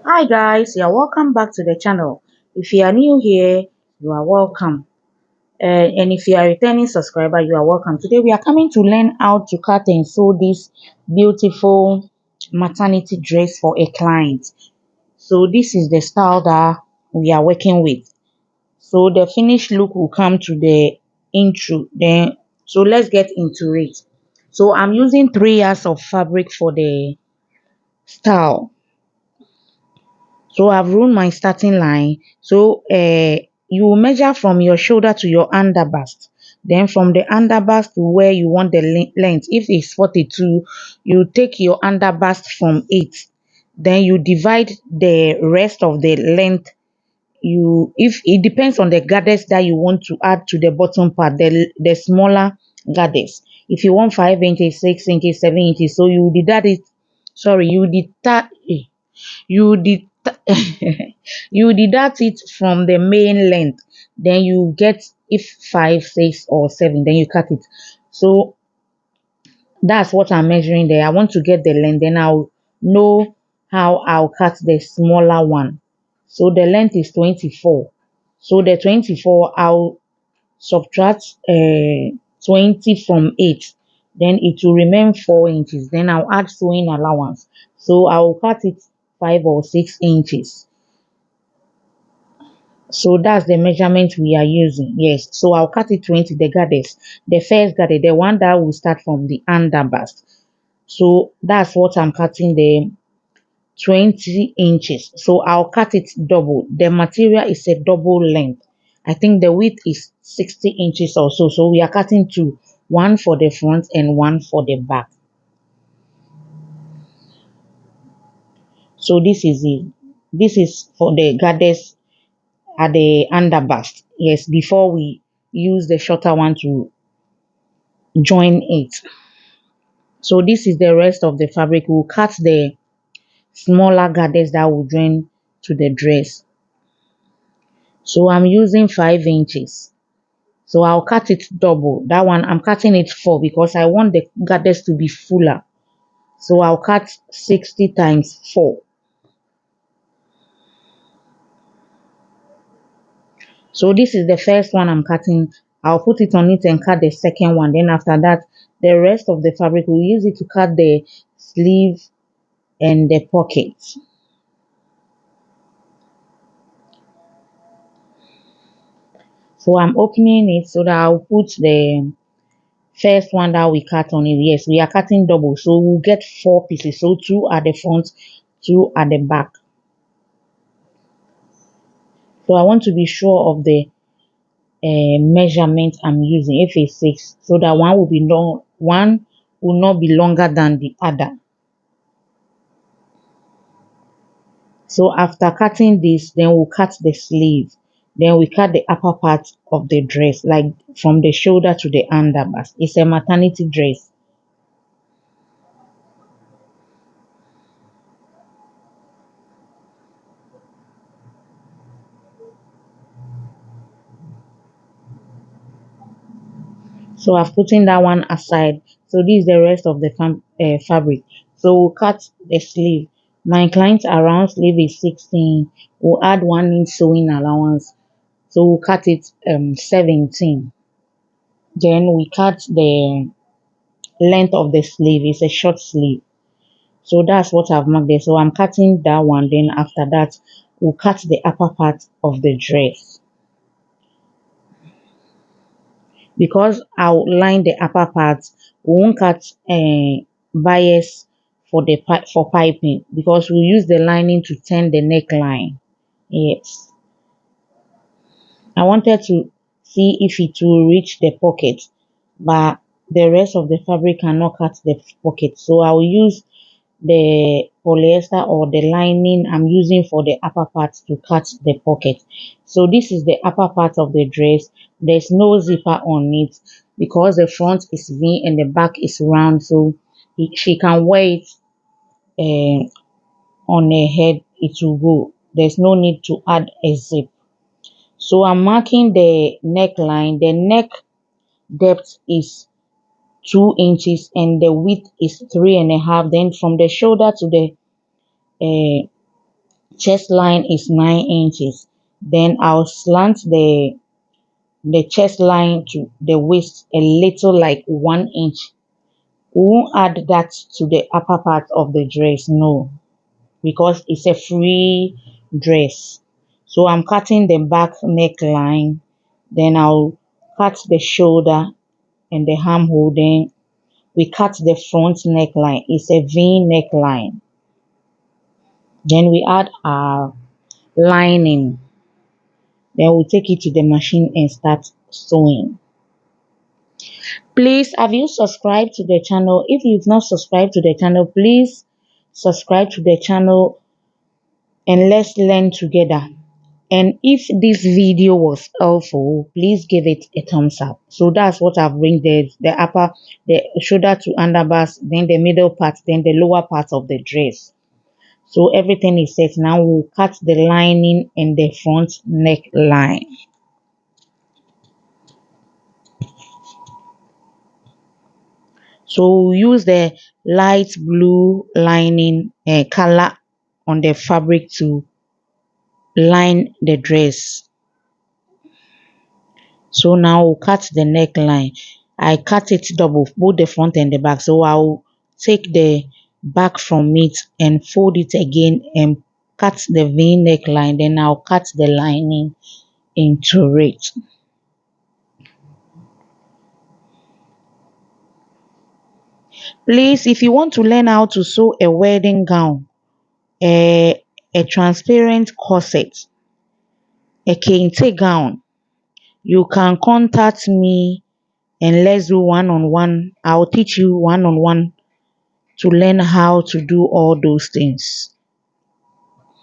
Hi guys, you're welcome back to the channel. If you are new here, you are welcome. And if you are a returning subscriber, you are welcome. Today we are coming to learn how to cut and sew this beautiful maternity dress for a client. So this is the style that we are working with. So the finished look will come to the intro. So let's get into it. So I'm using 3 yards of fabric for the style. So I've ruled my starting line. So you will measure from your shoulder to your underbust. Then from the underbust to where you want the length. If it's 42, you take your underbust from 8. Then you divide the rest of the length. If it depends on the gathers that you want to add to the bottom part, the smaller gathers. If you want 5 inches, 6 inches, 7 inches, so you deduct it. Sorry, you did you deduct it from the main length, then you get if 5, 6 or 7, then you cut it. So that's what I'm measuring there. I want to get the length, then I'll know how I'll cut the smaller one. So the length is 24. So the 24, I'll subtract 20 from 8, then it will remain 4 inches. Then I'll add sewing allowance. So I'll cut it 5 or 6 inches. So that's the measurement we are using. Yes. So I'll cut it 20, the gathers. The first gather, the one that will start from the underbust. So that's what I'm cutting, the 20 inches. So I'll cut it double. The material is a double length. I think the width is 60 inches or so. So we are cutting two, one for the front and one for the back. So this is it. This is for the gathers at the underbust. Yes, before we use the shorter one to join it. So this is the rest of the fabric. We'll cut the smaller gathers that will join to the dress. So I'm using 5 inches. So I'll cut it double. That one I'm cutting it 4 because I want the gathers to be fuller. So I'll cut 60 times 4. So this is the first one I'm cutting. I'll put it on it and cut the second one. Then after that, the rest of the fabric, we'll use it to cut the sleeve and the pockets. So I'm opening it so that I'll put the first one that we cut on it. Yes, we are cutting double. So we'll get 4 pieces. So 2 at the front, 2 at the back. So I want to be sure of the measurement I'm using. If it's 6, so that one will be long, one will not be longer than the other. So after cutting this, then we'll cut the sleeve. Then we cut the upper part of the dress, like from the shoulder to the underbust. It's a maternity dress. So I've put in that one aside. So this is the rest of the fabric. So we'll cut the sleeve. My client's around sleeve is 16. We'll add 1 inch sewing allowance. So we'll cut it 17. Then we cut the length of the sleeve. It's a short sleeve. So that's what I've marked there. So I'm cutting that one. Then after that, we'll cut the upper part of the dress. Because I'll line the upper part, we won't cut bias for the for piping because we'll use the lining to turn the neckline. Yes. I wanted to see if it will reach the pocket, but the rest of the fabric cannot cut the pocket. So I will use the polyester or the lining I'm using for the upper part to cut the pocket. So this is the upper part of the dress. There's no zipper on it because the front is V and the back is round. So she can wear it on her head. It will go. There's no need to add a zip. So I'm marking the neckline. The neck depth is 2 inches and the width is 3.5. Then from the shoulder to the chest line is 9 inches. Then I'll slant the chest line to the waist a little, like 1 inch. We won't add that to the upper part of the dress, no, because it's a free dress. So I'm cutting the back neckline, then I'll cut the shoulder and the armhole, then we cut the front neckline. It's a V neckline. Then we add our lining. Then we take it to the machine and start sewing. Please, have you subscribed to the channel? If you've not subscribed to the channel, please subscribe to the channel and let's learn together. And if this video was helpful, please give it a thumbs up. So that's what I've bring the upper, the shoulder to underbust, then the middle part, then the lower part of the dress. So everything is set. Now we'll cut the lining and the front neckline. So we'll use the light blue lining color on the fabric to line the dress. So now we'll cut the neckline. I cut it double, both the front and the back. So I'll take the back from it and fold it again and cut the V neckline. Then I'll cut the lining into it. Please, if you want to learn how to sew a wedding gown, a transparent corset, a kente gown, you can contact me and let's do one-on-one. I'll teach you one-on-one to learn how to do all those things.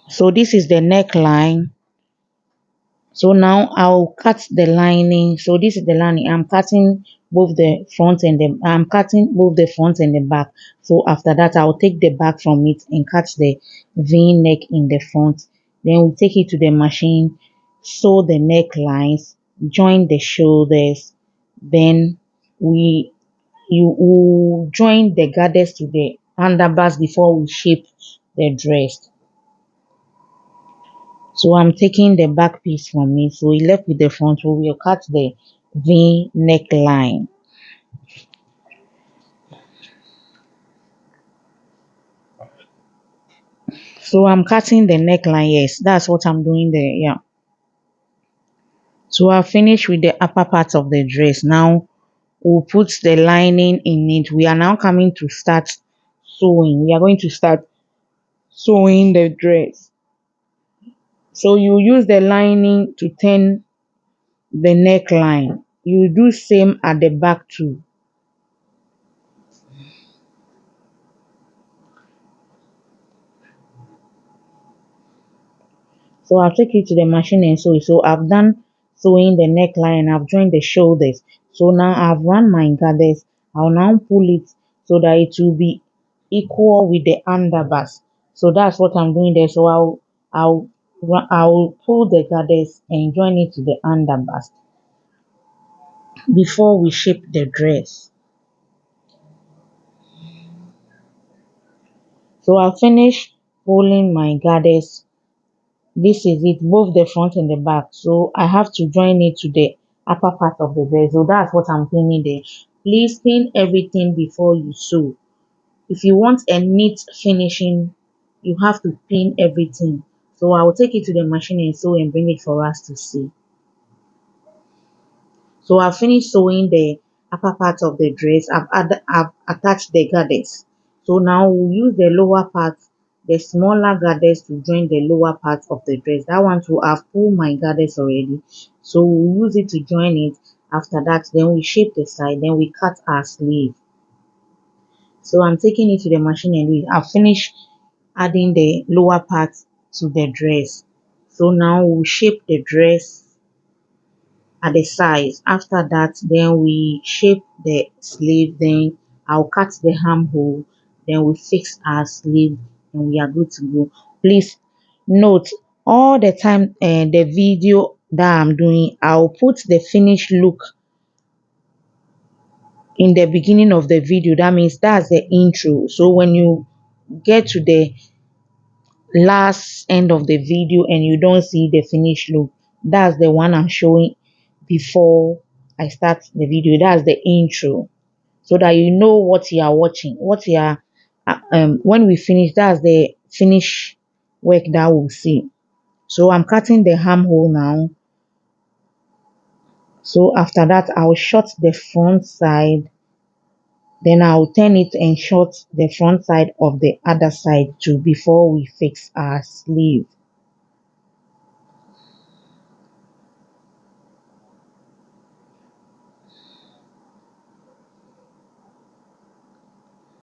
So this is the neckline. So now I'll cut the lining. So this is the lining. I'm cutting both the front and the back. So after that, I'll take the back from it and cut the V neck in the front. Then we take it to the machine, sew the necklines, join the shoulders. Then you will join the gathers to the underbust before we shape the dress. So I'm taking the back piece from it. So we left with the front. So we'll cut the V neckline. So I'm cutting the neckline. Yes, that's what I'm doing there. Yeah. So I finished with the upper part of the dress. Now we'll put the lining in it. We are now coming to start sewing. We are going to start sewing the dress. So you use the lining to turn the neckline. You do same at the back too. So I'll take it to the machine and sew it. So I've done sewing the neckline, I've joined the shoulders. So now I've run my gathers. I'll now pull it so that it will be equal with the underbust. So that's what I'm doing there. So I'll pull the gathers and join it to the underbust before we shape the dress. So I'll finish pulling my gathers. This is it, both the front and the back. So I have to join it to the upper part of the dress. So that's what I'm pinning there. Please pin everything before you sew. If you want a neat finishing, you have to pin everything. So I will take it to the machine and sew and bring it for us to see. So I've finished sewing the upper part of the dress. I've attached the gathers. So now we'll use the lower part, the smaller gathers to join the lower part of the dress. That one too, I've pulled my gathers already. So we'll use it to join it. After that, then we shape the side, then we cut our sleeve. So I'm taking it to the machine and I've finished adding the lower part to the dress. So now we'll shape the dress at the size. After that, then we shape the sleeve, then I'll cut the armhole, then we fix our sleeve and we are good to go. Please note, all the time the video that I'm doing, I'll put the finished look in the beginning of the video. That means that's the intro. So when you get to the last end of the video and you don't see the finished look, that's the one I'm showing before I start the video. That's the intro, so that you know what you are watching, what you are when we finish, that's the finish work that we'll see. So I'm cutting the armhole now. So after that, I'll short the front side, then I'll turn it and short the front side of the other side too before we fix our sleeve.